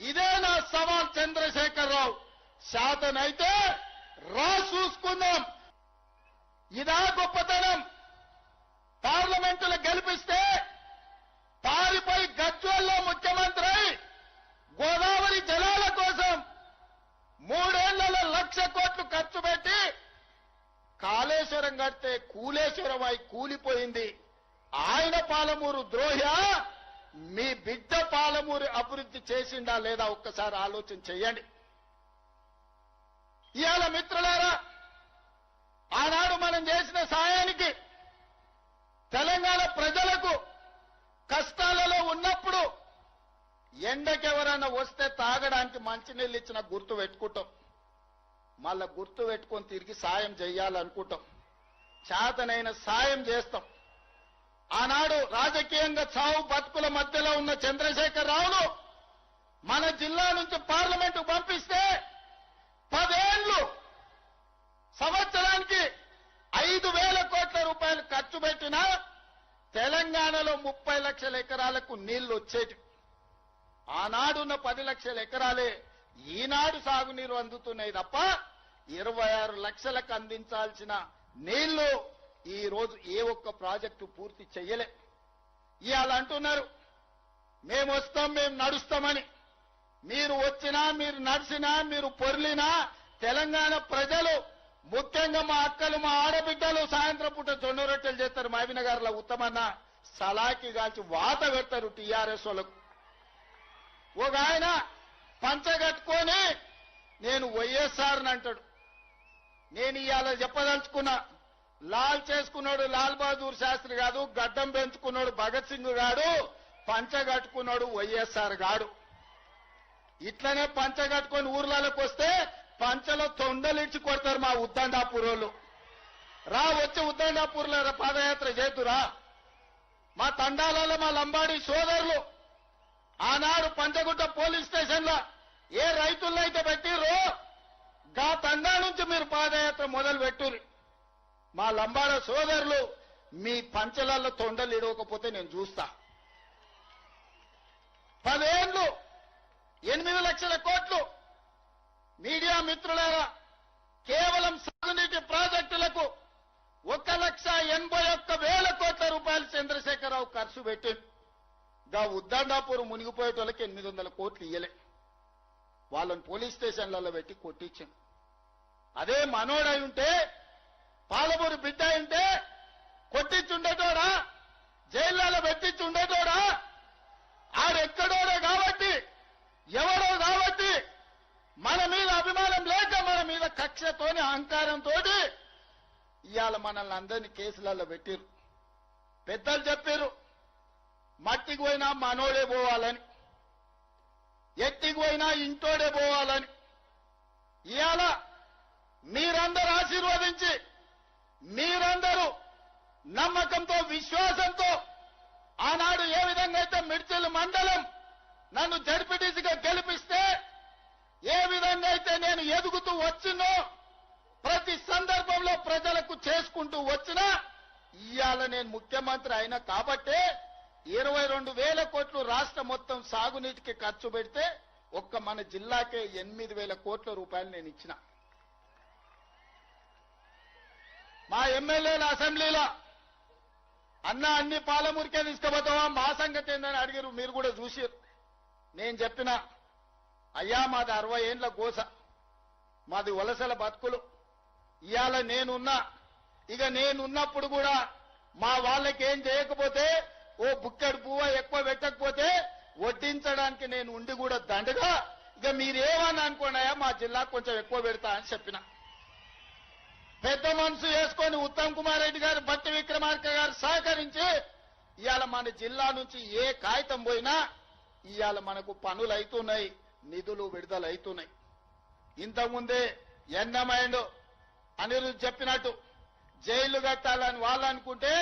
ఇదే నా సవాల్ చంద్రశేఖరరావు. శాతనైతే రా చూసుకుందాం. ఇదా గొప్పతనం. పార్లమెంటులో గెలిపిస్తే పారిపోయి గజ్వేల్లో ముఖ్యమంత్రి గోదావరి జలాల కోసం 3 ఏళ్లలో 1,00,000 కోట్లు ఖర్చు పెట్టి కాళేశ్వరం కడితే కూలేశ్వరం అయి కూలిపోయింది. ఆయన పాలమూరు ద్రోహి, మీ బిడ్డ పాలమూరు అభివృద్ధి చేసిందా లేదా ఒక్కసారి ఆలోచన చెయ్యండి. ఇవాళ మిత్రులారా, ఆనాడు మనం చేసిన సాయానికి తెలంగాణ ప్రజలకు కష్టాలలో ఉన్నప్పుడు ఎండకెవరైనా వస్తే తాగడానికి మంచినీళ్ళు ఇచ్చిన గుర్తు పెట్టుకుంటాం. మళ్ళా గుర్తు పెట్టుకొని తిరిగి సాయం చెయ్యాలనుకుంటాం. చేతనైన సాయం చేస్తాం. ఆనాడు రాజకీయంగా చావు బతుకుల మధ్యలో ఉన్న చంద్రశేఖరరావును మన జిల్లా నుంచి పార్లమెంటుకు పంపిస్తే 10 ఏళ్లు సంవత్సరానికి 5,000 కోట్ల రూపాయలు ఖర్చు పెట్టినా తెలంగాణలో 30 లక్షల ఎకరాలకు నీళ్లు వచ్చేటి. ఆనాడున్న 10 లక్షల ఎకరాలే ఈనాడు సాగునీరు అందుతున్నాయి తప్ప 26 లక్షలకు అందించాల్సిన నీళ్లు ఈ రోజు ఏ ఒక్క ప్రాజెక్టు పూర్తి చెయ్యలే. ఇవాళ అంటున్నారు మేము వస్తాం, మేము నడుస్తామని. మీరు వచ్చినా, మీరు నడిచినా, మీరు పొర్లినా తెలంగాణ ప్రజలు, ముఖ్యంగా మా అక్కలు, మా ఆడబిడ్డలు సాయంత్రం పూట జొన్న రొట్టెలు చేస్తారు. మహబీనగర్లో ఉత్తమన్న సలాకి కాల్చి వాత పెడతారు టీఆర్ఎస్ వాళ్ళకు. ఒక ఆయన పంచగట్టుకొని నేను వైఎస్ఆర్ అంటాడు. నేను ఇవాళ చెప్పదలుచుకున్నా, లాల్ చేసుకున్నాడు లాల్ బహదూర్ శాస్త్రి కాదు, గడ్డం పెంచుకున్నాడు భగత్ సింగ్ గాడు, పంచగట్టుకున్నాడు వైఎస్ఆర్ గాడు. ఇట్లనే పంచగట్టుకొని ఊర్లలోకి వస్తే పంచలో తొండలిడ్చి కొడతారు మా ఉద్దండాపూర్ వాళ్ళు. రా వచ్చి ఉద్దండాపూర్లో పాదయాత్ర చేతురా. మా తండాలలో మా లంబాడి సోదరులు ఆనాడు పంచగుట్ట పోలీస్ స్టేషన్ లో ఏ రైతుల్లో అయితే పెట్టిరో గా తండా నుంచి మీరు పాదయాత్ర మొదలు పెట్టుర్రి. మా లంబాడ సోదరులు మీ పంచలలో తొండలు ఇడవకపోతే నేను చూస్తా. 10 ఏళ్లు 8 లక్షల కోట్లు. మీడియా మిత్రులారా, కేవలం సాగునీటి ప్రాజెక్టులకు 1,81,000 కోట్ల రూపాయలు చంద్రశేఖరరావు ఖర్చు పెట్టింది. గా ఉద్దండాపూర్ మునిగిపోయేటోళ్ళకి 800 కోట్లు ఇయ్యలే. వాళ్ళని పోలీస్ స్టేషన్లలో పెట్టి కొట్టించింది. అదే మనోడై ఉంటే, పాలమూరు బిడ్డ ఉంటే కొట్టించుండేటోడా, జైళ్లలో పెట్టించుండేటోడా. ఆడెక్కడోడే కాబట్టి, ఎవడో కాబట్టి మన మీద అభిమానం లేక, మన మీద కక్షతోని అహంకారంతో ఇవాళ మనల్ని అందరినీ కేసులలో పెట్టిరు. పెద్దలు చెప్పారు మట్టికి పోయినా మనోడే పోవాలని, ఎట్టికి పోయినా ఇంటోడే పోవాలని. ఇవాళ మీరందరూ ఆశీర్వదించి, మీరందరూ నమ్మకంతో, విశ్వాసంతో ఆనాడు ఏ విధంగా అయితే మిడ్చల్ మండలం నన్ను జడ్పీటీసీగా గెలిపిస్తే, ఏ విధంగా అయితే నేను ఎదుగుతూ వచ్చినో, ప్రతి సందర్భంలో ప్రజలకు చేసుకుంటూ వచ్చినా, ఇవాళ నేను ముఖ్యమంత్రి అయినా కాబట్టే 22,000 కోట్లు రాష్ట్రం మొత్తం సాగునీటికి ఖర్చు పెడితే ఒక్క మన జిల్లాకే 8,000 కోట్ల రూపాయలు నేను ఇచ్చిన. మా ఎమ్మెల్యేల అసెంబ్లీలో అన్నా అన్ని పాలమూరికే తీసుకుపోతావా, మా సంగతి ఏందని అడిగారు. మీరు కూడా చూసారు. నేను చెప్పిన అయ్యా మాది 60 ఏండ్ల గోస, మాది వలసల బతుకులు. ఇవాళ నేనున్నా, ఇక నేనున్నప్పుడు కూడా మా వాళ్ళకి ఏం చేయకపోతే, ఓ బుక్కెడు పువ్వ ఎక్కువ పెట్టకపోతే వడ్డించడానికి నేను ఉండి కూడా దండగా, ఇక మీరేమని అనుకోండియా మా జిల్లాకు కొంచెం ఎక్కువ పెడతా అని చెప్పిన. పెద్ద మనసు వేసుకొని ఉత్తమ్ కుమార్ రెడ్డి గారు, బట్టి విక్రమార్క గారు సహకరించి ఇవాళ మన జిల్లా నుంచి ఏ కాగితం పోయినా ఇవాళ మనకు పనులు అవుతున్నాయి, నిధులు విడుదల అవుతున్నాయి. ఇంతకుముందే ఎండమైండ్ అనిరుద్ధ్ చెప్పినట్టు జైళ్లు కట్టాలని వాళ్ళు అనుకుంటే,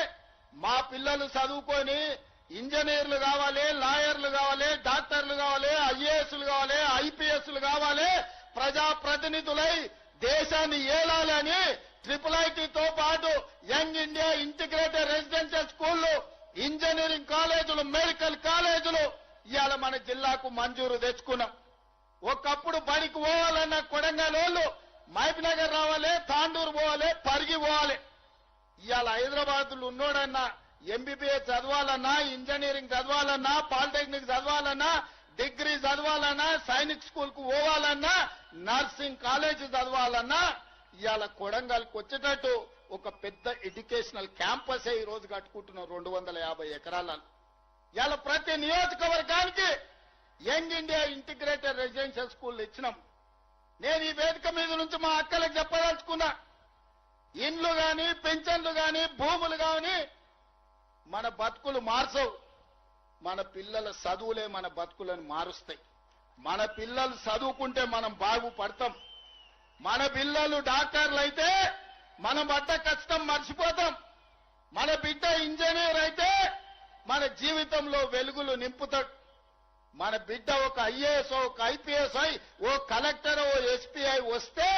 మా పిల్లలు చదువుకొని ఇంజనీర్లు కావాలి, లాయర్లు కావాలి, డాక్టర్లు కావాలి, ఐఏఎస్లు కావాలి, ఐపీఎస్లు కావాలి, ప్రజాప్రతినిధులై దేశాన్ని ఏలాలని IIITతో పాటు యంగ్ ఇండియా ఇంటిగ్రేటెడ్ రెసిడెన్షియల్ స్కూళ్లు, ఇంజనీరింగ్ కాలేజీలు, మెడికల్ కాలేజీలు ఇవాళ మన జిల్లాకు మంజూరు తెచ్చుకున్నాం. ఒకప్పుడు బడికి పోవాలన్న కొడంగలోళ్ళు మహబూబ్నగర్ రావాలి, తాండూరు పోవాలి, పరిగి పోవాలి. ఇవాళ హైదరాబాద్లో ఉన్నోడన్నా ఎంబీబీఎస్ చదవాలన్నా, ఇంజనీరింగ్ చదవాలన్నా, పాలిటెక్నిక్ చదవాలన్నా, డిగ్రీ చదవాలన్నా, సైనిక్ స్కూల్ కు పోవాలన్నా, నర్సింగ్ కాలేజ్ చదవాలన్నా ఇవాళ కొడంగల్కి వచ్చేటట్టు ఒక పెద్ద ఎడ్యుకేషనల్ క్యాంపస్ ఈ రోజు కట్టుకుంటున్నాం 250 ఎకరాలను. ఇవాళ ప్రతి నియోజకవర్గానికి young India integrated residential school ఇచ్చినాం. నేను ఈ వేదిక మీద నుంచి మా అక్కలకు చెప్పదలుచుకున్నా, ఇండ్లు గాని, పెన్షన్లు గాని, భూములు గాని మన బతుకులు మార్చవు. మన పిల్లల చదువులే మన బతుకులను మారుస్తాయి. మన పిల్లలు చదువుకుంటే మనం బాగుపడతాం. మన పిల్లలు డాక్టర్లు అయితే మన పడ్డ కష్టం మర్చిపోతాం. మన బిడ్డ ఇంజనీర్ అయితే మన జీవితంలో వెలుగులు నింపుతాడు. మన బిడ్డ ఒక ఐఏఎస్, ఒక ఐపీఎస్ అయి, ఓ కలెక్టర్, ఓ ఎస్పీఐ వస్తే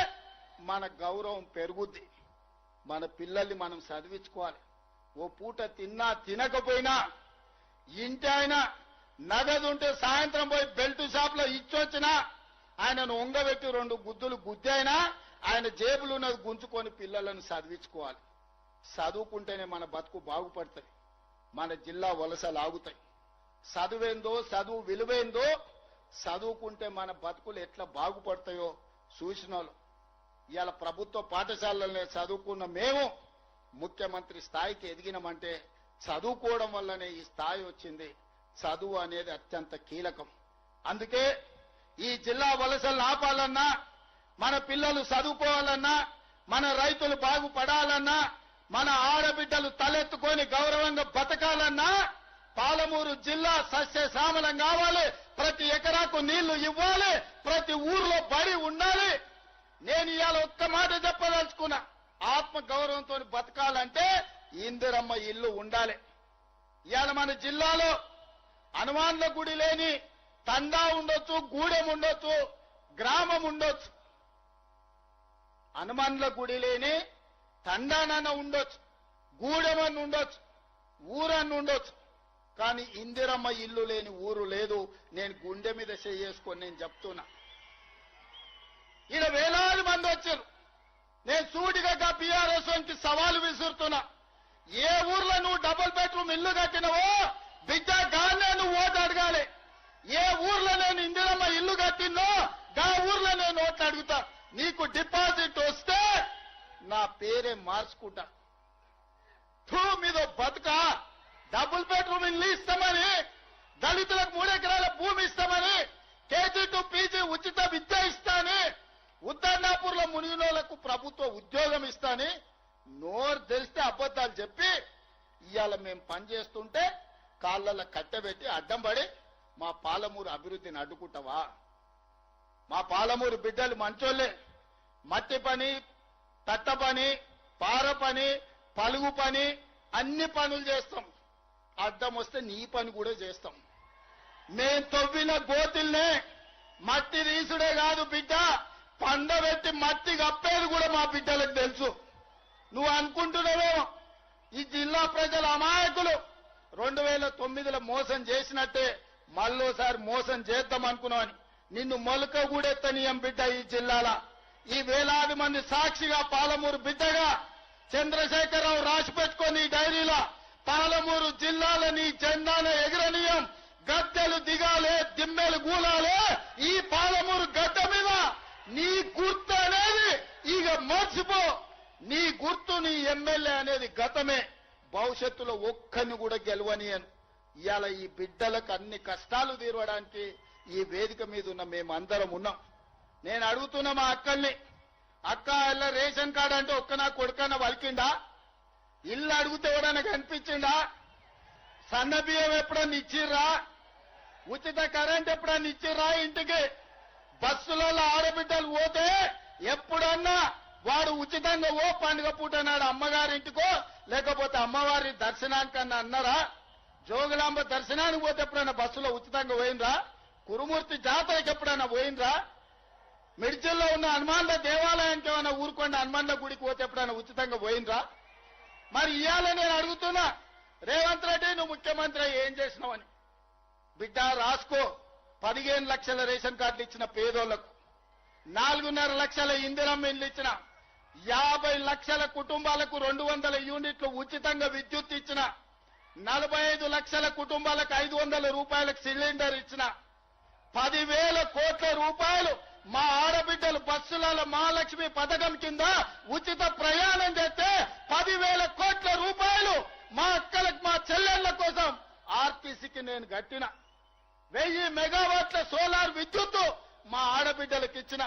మన గౌరవం పెరుగుద్ది. మన పిల్లల్ని మనం చదివించుకోవాలి. ఓ పూట తిన్నా తినకపోయినా ఇంటి ఆయన నగదుంటే సాయంత్రం పోయి బెల్ట్ షాప్ లో ఇచ్చొచ్చినా ఆయనను ఒంగబెట్టి 2 గుద్దులు గుద్దైనా ఆయన జేబులు ఉన్నది గుంజుకొని పిల్లలను చదివించుకోవాలి. చదువుకుంటేనే మన బతుకు బాగుపడుతుంది, మన జిల్లా వలసలు ఆగుతాయి. చదువేందో, చదువు విలువేందో, చదువుకుంటే మన బతుకులు ఎట్లా బాగుపడతాయో చూసిన వాళ్ళు. ఇవాళ ప్రభుత్వ పాఠశాలలనే చదువుకున్న మేము ముఖ్యమంత్రి స్థాయికి ఎదిగినామంటే చదువుకోవడం వల్లనే ఈ స్థాయి వచ్చింది. చదువు అనేది అత్యంత కీలకం. అందుకే ఈ జిల్లా వలసలను ఆపాలన్నా, మన పిల్లలు చదువుకోవాలన్నా, మన రైతులు బాగుపడాలన్నా, మన ఆడబిడ్డలు తలెత్తుకొని గౌరవంగా బతకాలన్నా పాలమూరు జిల్లా సస్యశ్యామలం కావాలి. ప్రతి ఎకరాకు నీళ్లు ఇవ్వాలి, ప్రతి ఊర్లో బడి ఉండాలి. నేను ఇవాళ ఒక్క మాట చెప్పదలుచుకున్నా, ఆత్మ గౌరవంతో బతకాలంటే ఇందిరమ్మ ఇల్లు ఉండాలి. ఇవాళ మన జిల్లాలో హనుమాన్ల గుడి లేని తండా ఉండొచ్చు, గూడెం ఉండొచ్చు, గ్రామం ఉండొచ్చు. హనుమాన్ల గుడి లేని తండానన్న ఉండొచ్చు, గూడెమన్న ఉండొచ్చు, ఊరన్న ఉండొచ్చు. కానీ ఇందిరమ్మ ఇల్లు లేని ఊరు లేదు. నేను గుండె మీద చేసుకొని నేను చెప్తున్నా. ఈడ వేలాది మంది వచ్చారు. నేను సూటిగా బీఆర్ఎస్ కి సవాలు విసురుతున్నా. ఏ ఊర్లో నువ్వు డబుల్ బెడ్రూమ్ ఇల్లు కట్టినవో బిడ్డ గానే నువ్వు ఓటు అడగాలి. ఏ ఊర్లో నేను ఇందిరమ్మ ఇల్లు కట్టినో గా ఊర్లో నేను ఓట్లు అడుగుతా. నీకు డిపాజిట్ వస్తే నా పేరే మార్చుకుంటా. మీద బతుక డబుల్ బెడ్రూమ్ ఇల్లు ఇస్తామని, దళితులకు 3 ఎకరాల భూమి ఇస్తామని, కేజీ టు పీజీ ఉచిత విద్య ఇస్తాని, ఉద్దర్నాపూర్ లో మునిగినోళ్లకు ప్రభుత్వ ఉద్యోగం ఇస్తాని నోరు తెలిస్తే అబద్ధాలు చెప్పి ఇవాళ మేము పనిచేస్తుంటే కాళ్ళ కట్టబెట్టి అడ్డం పడి మా పాలమూరు అభివృద్ధిని అడ్డుకుంటావా? మా పాలమూరు బిడ్డలు మంచోళ్లే. మట్టి పని, తట్ట పని, పార పని, పలుగు పని అన్ని పనులు చేస్తాం. అడ్డం వస్తే నీ పని కూడా చేస్తాం. మేం తవ్విన గోతుల్నే మట్టి తీసుడే కాదు బిడ్డ, పండబెట్టి మట్టి కప్పేది కూడా మా బిడ్డలకు తెలుసు. నువ్వు అనుకుంటున్నావో ఈ జిల్లా ప్రజల అమాయకులు 2009లో మోసం చేసినట్టే మళ్ళోసారి మోసం చేద్దాం అనుకున్నావని నిన్ను మొలక కూడెత్తనీయం బిడ్డ. ఈ జిల్లాల ఈ వేలాది మంది సాక్షిగా పాలమూరు బిడ్డగా చంద్రశేఖరరావు రాసి పెట్టుకొని ఈ డైరీలో పాలమూరు జిల్లాలని జెండాను ఎగరనీయం, గద్దెలు దిగాలే, దిమ్మెలు గూలాలే. ఈ పాలమూరు గడ్డ మీద నీ గుర్తు అనేది ఇక మర్చిపో. నీ గుర్తు, నీ ఎమ్మెల్యే అనేది గతమే. భవిష్యత్తులో ఒక్కరిని కూడా గెలవనియను. ఇవాళ ఈ బిడ్డలకు అన్ని కష్టాలు తీరవడానికి ఈ వేదిక మీద ఉన్న మేమందరం ఉన్నాం. నేను అడుగుతున్నా మా అక్కల్ని, అక్క ఇళ్ళ రేషన్ కార్డు అంటే ఒక్క నా కొడుకన్నా వలికిండా? ఇల్లు అడిగితే ఎవడన్నా కనిపించిండా? సన్న బియ్యం ఎప్పుడన్నా ఇచ్చిర్రా? ఉచిత కరెంట్ ఎప్పుడన్నా ఇచ్చిర్రా? ఇంటికి బస్సులలో ఆడబిడ్డలు పోతే ఎప్పుడన్నా వాడు ఉచితంగా ఓ పండుగ పూట నాడు అమ్మగారింటికో లేకపోతే అమ్మవారి దర్శనానికన్నా అన్నారా? జోగులాంబ దర్శనానికి పోతే ఎప్పుడైనా బస్సులో ఉచితంగా పోయినరా? కురుమూర్తి జాతరకి ఎప్పుడైనా పోయినరా? మిర్చిల్లో ఉన్న హనుమాన్ల దేవాలయానికి ఏమైనా ఊరుకోండి హనుమాన్ల గుడికి పోతే ఎప్పుడైనా ఉచితంగా పోయినరా? మరి ఇవాళ నేను అడుగుతున్నా, రేవంత్ రెడ్డి నువ్వు ముఖ్యమంత్రి ఏం చేసినావని. బిడ్డ రాసుకో, 15 లక్షల రేషన్ కార్డులు ఇచ్చిన పేదోళ్లకు, 4.5 లక్షల ఇందిరమ్మ ఇండ్లు ఇచ్చిన, 50 లక్షల కుటుంబాలకు 200 యూనిట్లు ఉచితంగా విద్యుత్ ఇచ్చిన, 45 లక్షల కుటుంబాలకు 500 రూపాయలకు సిలిండర్ ఇచ్చిన, 10,000 కోట్ల రూపాయలు మా ఆడబిడ్డలు బస్సుల మహాలక్ష్మి పథకం కింద ఉచిత ప్రయాణం చేస్తే 10,000 కోట్ల రూపాయలు మా అక్కలకు మా చెల్లెళ్ల కోసం ఆర్టీసీకి నేను కట్టిన, 1000 మెగావాట్ల సోలార్ విద్యుత్తు మా ఆడబిడ్డలకు ఇచ్చిన,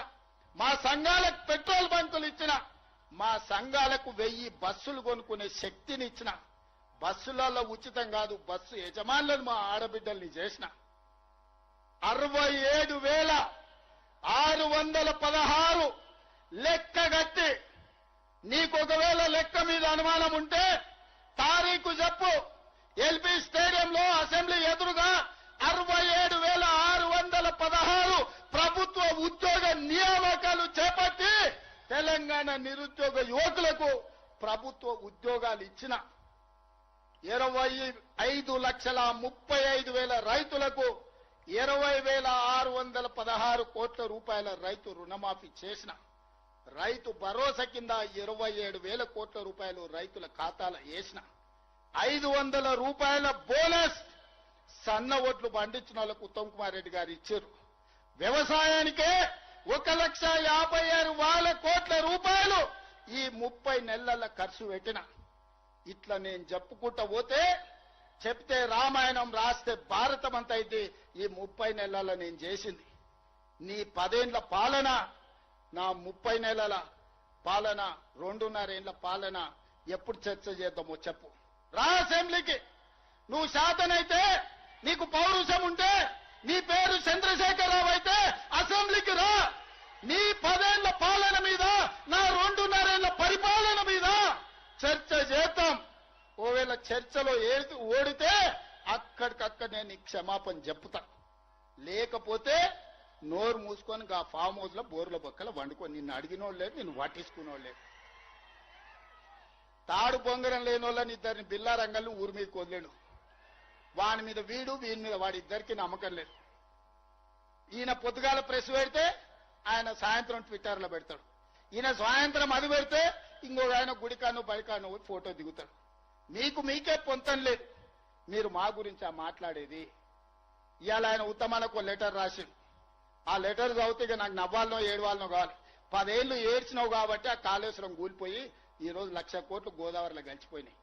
మా సంఘాలకు పెట్రోల్ బంకులు ఇచ్చిన, మా సంఘాలకు 1000 బస్సులు కొనుక్కునే శక్తిని ఇచ్చిన, బస్సులలో ఉచితం కాదు బస్సు యజమానులను మా ఆడబిడ్డల్ని చేసిన, 67,616 లెక్క కట్టి నీకు ఒకవేళ లెక్క మీద అనుమానం ఉంటే తారీఖు చెప్పు. ఎల్బీ స్టేడియంలో అసెంబ్లీ ఎదురుగా 67,616 ప్రభుత్వ ఉద్యోగ నియామకాలు చేపట్టి తెలంగాణ నిరుద్యోగ యువకులకు ప్రభుత్వ ఉద్యోగాలు ఇచ్చిన, 25,35,000 రైతులకు 20,616 కోట్ల రూపాయల రైతు రుణమాఫీ చేసిన, రైతు భరోసా కింద 27,000 కోట్ల రూపాయలు రైతుల ఖాతాలో వేసిన, 500 రూపాయల బోనస్ సన్న ఓట్లు పండించిన వాళ్ళకు ఉత్తమ్ కుమార్ రెడ్డి గారు ఇచ్చారు. వ్యవసాయానికే 1,56,000 కోట్ల రూపాయలు ఈ 30 నెలల ఖర్చు పెట్టిన. ఇట్లా నేను చెప్పుకుంటా పోతే చెప్తే రామాయణం రాస్తే భారతం అంత అయితే ఈ 30 నెలల నేను చేసింది. నీ 10 ఏళ్ల పాలన, నా 30 నెలల పాలన, 2.5 ఏళ్ల పాలన ఎప్పుడు చర్చ చేద్దామో చెప్పు. రా అసెంబ్లీకి. నువ్వు శాతనైతే, నీకు పౌరుషం ఉంటే, నీ పేరు చంద్రశేఖరరావు అయితే అసెంబ్లీకి రా. నీ 10 ఏళ్ల పాలన మీద, నా 2.5 ఏళ్ల పరిపాలన మీద చర్చ చేద్దాం. ఓవేళ చర్చలో ఓడితే అక్కడికక్కడ నేను నీకు క్షమాపణ చెప్తా. లేకపోతే నోరు మూసుకొని ఆ ఫామ్ హౌస్ లో బోర్ల బొక్కల వండుకొని నిన్ను అడిగినోళ్ళు లేదు, నిన్ను పట్టించుకునేవాళ్ళు లేదు. తాడు బొంగరం లేని వాళ్ళని ఇద్దరిని బిల్లా రంగాలను ఊరి మీదకి వదిలేడు. వాని మీద వీడు, వీని మీద వాడి ఇద్దరికి నమ్మకం లేదు. ఈయన పొద్దుగాల ప్రెస్ పెడితే ఆయన సాయంత్రం ట్విట్టర్లో పెడతాడు. ఈయన సాయంత్రం అది పెడితే ఇంకొక ఆయన గుడికాను బడికాను ఫోటో దిగుతాడు. మీకే పొంతం లేదు. మీరు మా గురించి మాట్లాడేది. ఇవాళ ఆయన ఉత్తమాలకు లెటర్ రాసిండు. ఆ లెటర్ చదివితే నాకు నవ్వాలనో ఏడవాలనో కావాలి. 10 ఏళ్లు ఏడ్చినావు కాబట్టి ఆ కాళేశ్వరం కూలిపోయి ఈ రోజు 1,00,000 కోట్లు గోదావరిలో గడిచిపోయినాయి.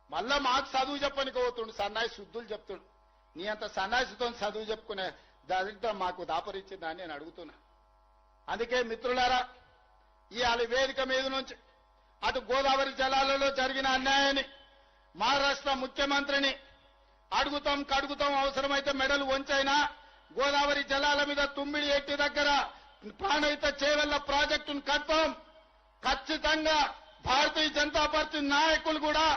మళ్ళా మాకు చదువు చెప్పనికి పోతుండు, సన్నాయి శుద్ధులు చెప్తుండు. నీ అంత సన్నాయితో చదువు చెప్పుకునే దాంట్లో మాకు దాపరిచ్చిందని నేను అడుగుతున్నా. అందుకే మిత్రులారా, ఇవాళ వేదిక మీద నుంచి అటు గోదావరి జలాలలో జరిగిన అన్యాయాన్ని మహారాష్ట్ర ముఖ్యమంత్రిని అడుగుతాం కడుగుతాం, అవసరమైతే మెడలు వంచైనా గోదావరి జలాల మీద తుమ్మిడి ఎట్టి దగ్గర ప్రాణహిత చేవెళ్ల ప్రాజెక్టును కడతాం. ఖచ్చితంగా భారతీయ జనతా పార్టీ నాయకులు కూడా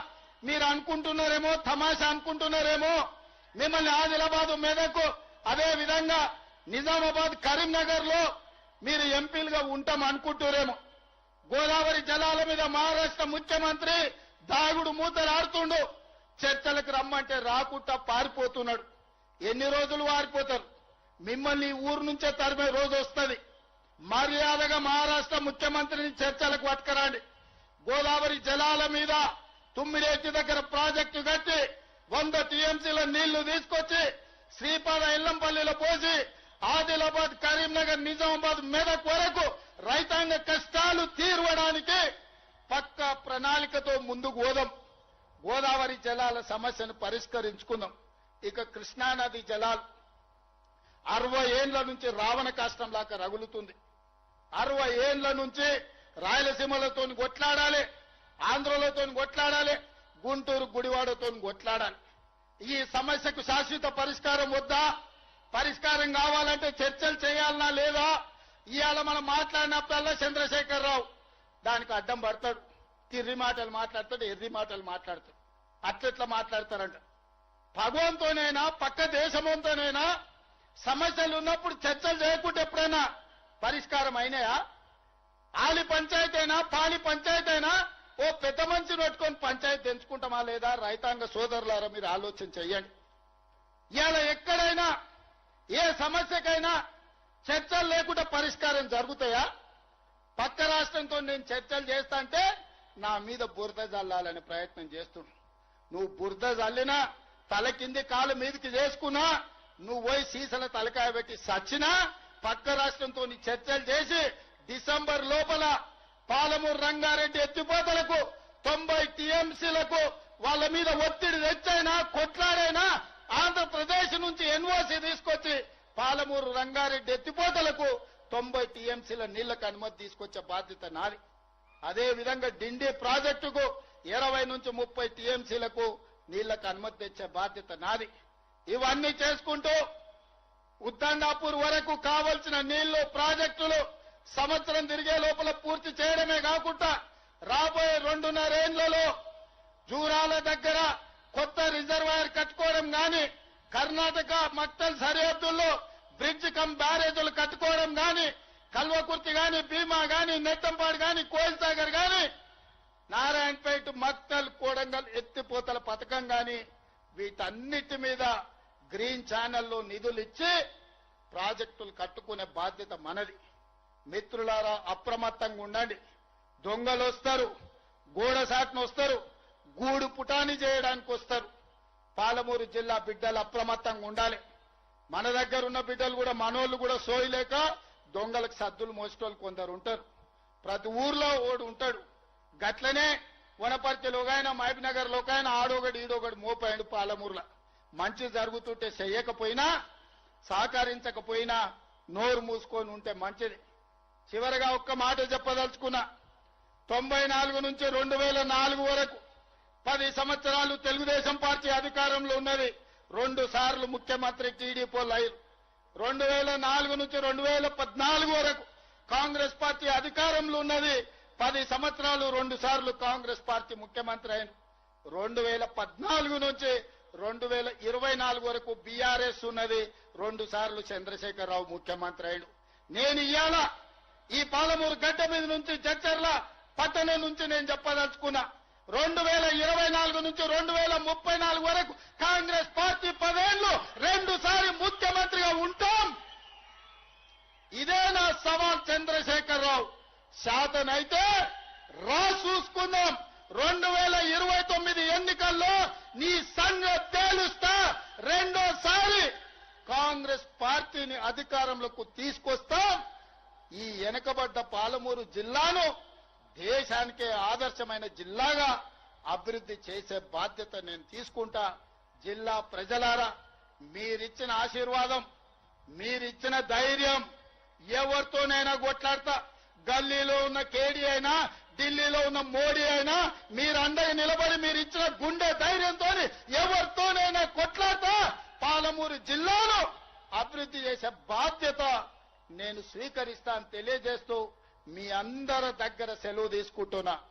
మీరు అనుకుంటున్నారేమో, తమాషా అనుకుంటున్నారేమో, మిమ్మల్ని ఆదిలాబాద్, మెదక్, అదే విధంగా నిజామాబాద్, కరీంనగర్ లో మీరు ఎంపీలుగా ఉంటాం అనుకుంటున్నారేమో. గోదావరి జలాల మీద మహారాష్ట్ర ముఖ్యమంత్రి దాగుడు మూతలాడుతుండు. చర్చలకు రమ్మంటే రాకుండా పారిపోతున్నాడు. ఎన్ని రోజులు పారిపోతారు? మిమ్మల్ని ఈ ఊరు నుంచే తరిమే రోజు వస్తుంది. మర్యాదగా మహారాష్ట్ర ముఖ్యమంత్రిని చర్చలకు పట్టుకురండి. గోదావరి జలాల మీద తుమ్మిరేటి దగ్గర ప్రాజెక్టు కట్టి 100 టీఎంసీల నీళ్లు తీసుకొచ్చి శ్రీపాద ఎల్లంపల్లిలో పోసి ఆదిలాబాద్, కరీంనగర్, నిజామాబాద్, మెదక్ వరకు రైతాంగ కష్టాలు తీర్వడానికి పక్కా ప్రణాళికతో ముందుకు పోదాం. గోదావరి జలాల సమస్యను పరిష్కరించుకుందాం. ఇక కృష్ణానది జలాలు 60 ఏళ్ల నుంచి రావణ కాష్టం లాగా రగులుతుంది. 60 ఏళ్ల నుంచి రాయలసీమలతో కొట్లాడాలి, ఆంధ్రలతో కొట్లాడాలి, గుంటూరు గుడివాడతో కొట్లాడాలి. ఈ సమస్యకు శాశ్వత పరిష్కారం వద్దా? పరిష్కారం కావాలంటే చర్చలు చేయాలనా లేదా? ఇవాళ మనం మాట్లాడినప్పుడల్లా చంద్రశేఖరరావు దానికి అడ్డం పడతాడు. తిర్రి మాటలు మాట్లాడతాడు, ఎర్రి మాటలు మాట్లాడతాడు. అట్లెట్లా మాట్లాడతారంట. భగవంతోనైనా పక్క దేశంతోనైనా సమస్యలు ఉన్నప్పుడు చర్చలు చేయకుంటే ఎప్పుడైనా పరిష్కారం అయినాయా? ఆలి పంచాయతీ అయినా పాలి పంచాయతీ అయినా ఓ పెద్ద మనిషిని పెట్టుకొని పంచాయతీ తెంచుకుంటామా లేదా? రైతాంగ సోదరులారా మీరు ఆలోచన చెయ్యండి. ఇవాళ ఎక్కడైనా ఏ సమస్యకైనా చర్చలు లేకుండా పరిష్కారం జరుగుతాయా? పక్క రాష్ట్రంతో నేను చర్చలు చేస్తా అంటే నా మీద బురద జల్లాలనే ప్రయత్నం చేస్తున్నాను. నువ్వు బురద జల్లినా తల కింది కాలు మీదకి చేసుకున్నా నువ్వు పోయి సీసల తలకాయ పెట్టి సచ్చినా పక్క రాష్ట్రంతో చర్చలు చేసి డిసెంబర్ లోపల పాలమూరు రంగారెడ్డి ఎత్తిపోతలకు 90 టీఎంసీలకు వాళ్ళ మీద ఒత్తిడి తెచ్చైనా కొట్లాడైనా ఆంధ్రప్రదేశ్ నుంచి ఎన్ఓసీ తీసుకొచ్చి పాలమూరు రంగారెడ్డి ఎత్తిపోతలకు 90 టీఎంసీల నీళ్లకు అనుమతి తీసుకొచ్చే బాధ్యత నాది. అదే విధంగా డిండి ప్రాజెక్టుకు 20 నుంచి 30 టీఎంసీలకు నీళ్లకు అనుమతి తెచ్చే బాధ్యత నాది. ఇవన్నీ చేసుకుంటూ ఉద్దండాపూర్ వరకు కావలసిన నీళ్లు ప్రాజెక్టులు సంవత్సరం తిరిగే లోపల పూర్తి చేయడమే కాకుండా రాబోయే 2.5 ఏళ్లలో జూరాల దగ్గర కొత్త రిజర్వాయర్ కట్టుకోవడం గాని, కర్ణాటక మక్తల్ సరిహద్దుల్లో బ్రిడ్జ్ కమ్ బ్యారేజీలు కట్టుకోవడం గాని, కల్వకుర్తి గాని, భీమా గాని, నెట్టంపాడు గాని, కోయిల్ సాగర్ గాని, నారాయణపేట మక్తల్ కోడంగల్ ఎత్తిపోతల పథకం గాని వీటన్నిటి మీద గ్రీన్ ఛానల్లో నిధులు ఇచ్చి ప్రాజెక్టులు కట్టుకునే బాధ్యత మనది. మిత్రులారా, అప్రమత్తంగా ఉండండి. దొంగలు వస్తారు, గోడసాట్ను వస్తారు, గూడు పుటాని చేయడానికి వస్తారు. పాలమూరు జిల్లా బిడ్డలు అప్రమత్తంగా ఉండాలి. మన దగ్గర ఉన్న బిడ్డలు కూడా మనోళ్ళు కూడా సోయలేక దొంగలకు సద్దులు మోసేటోళ్ళు కొందరు ఉంటారు. ప్రతి ఊర్లో ఓడు ఉంటాడు. గట్లనే వనపర్తిలోకైనా మహబూబ్నగర్ లోకైనా ఆడొకటి ఈడొకటి మోపాడు. పాలమూరులో మంచి జరుగుతుంటే చెయ్యకపోయినా సహకరించకపోయినా నోరు మూసుకొని ఉంటే మంచిది. చివరిగా ఒక్క మాట చెప్పదలుచుకున్నా. 94 నుంచి 2004 వరకు 10 సంవత్సరాలు తెలుగుదేశం పార్టీ అధికారంలో ఉన్నది. 2 సార్లు ముఖ్యమంత్రి టీడీపీ లైన్. 2004 నుంచి 2014 వరకు కాంగ్రెస్ పార్టీ అధికారంలో ఉన్నది. 10 సంవత్సరాలు 2 సార్లు కాంగ్రెస్ పార్టీ ముఖ్యమంత్రి అయిన. 2014 నుంచి 2024 వరకు బీఆర్ఎస్ ఉన్నది. 2 సార్లు చంద్రశేఖరరావు ముఖ్యమంత్రి అయిన. నేను ఇవాళ ఈ పాలమూరు గడ్డ మీద నుంచి జడ్చర్ల పట్టణం నుంచి నేను చెప్పదలుచుకున్నా. 2024 నుంచి 2034 వరకు కాంగ్రెస్ పార్టీ 10 ఏళ్లు 2 సార్లు ముఖ్యమంత్రిగా ఉంటాం. ఇదే నా సవాల్ చంద్రశేఖరరావు. శాతనైతే రా చూసుకుందాం. 2029 ఎన్నికల్లో నీ సంగతి తేలుస్తా. రెండోసారి కాంగ్రెస్ పార్టీని అధికారంలోకి తీసుకొస్తాం. ఈ వెనుకబడ్డ పాలమూరు జిల్లాను దేశానికే ఆదర్శమైన జిల్లాగా అభివృద్ధి చేసే బాధ్యత నేను తీసుకుంటా. జిల్లా ప్రజలారా, మీరిచ్చిన ఆశీర్వాదం, మీరిచ్చిన ధైర్యం, ఎవరితోనైనా కొట్లాడతా. గల్లీలో ఉన్న కేడీ అయినా, ఢిల్లీలో ఉన్న మోడీ అయినా మీరు అండగా నిలబడి మీరు ఇచ్చిన గుండె ధైర్యంతో ఎవరితోనైనా కొట్లాడతా. పాలమూరు జిల్లాను అభివృద్ధి చేసే బాధ్యత నేను స్వీకరిస్తాను తెలియజేస్తూ మీ అందరి దగ్గర సెలవు తీసుకుంటున్నా.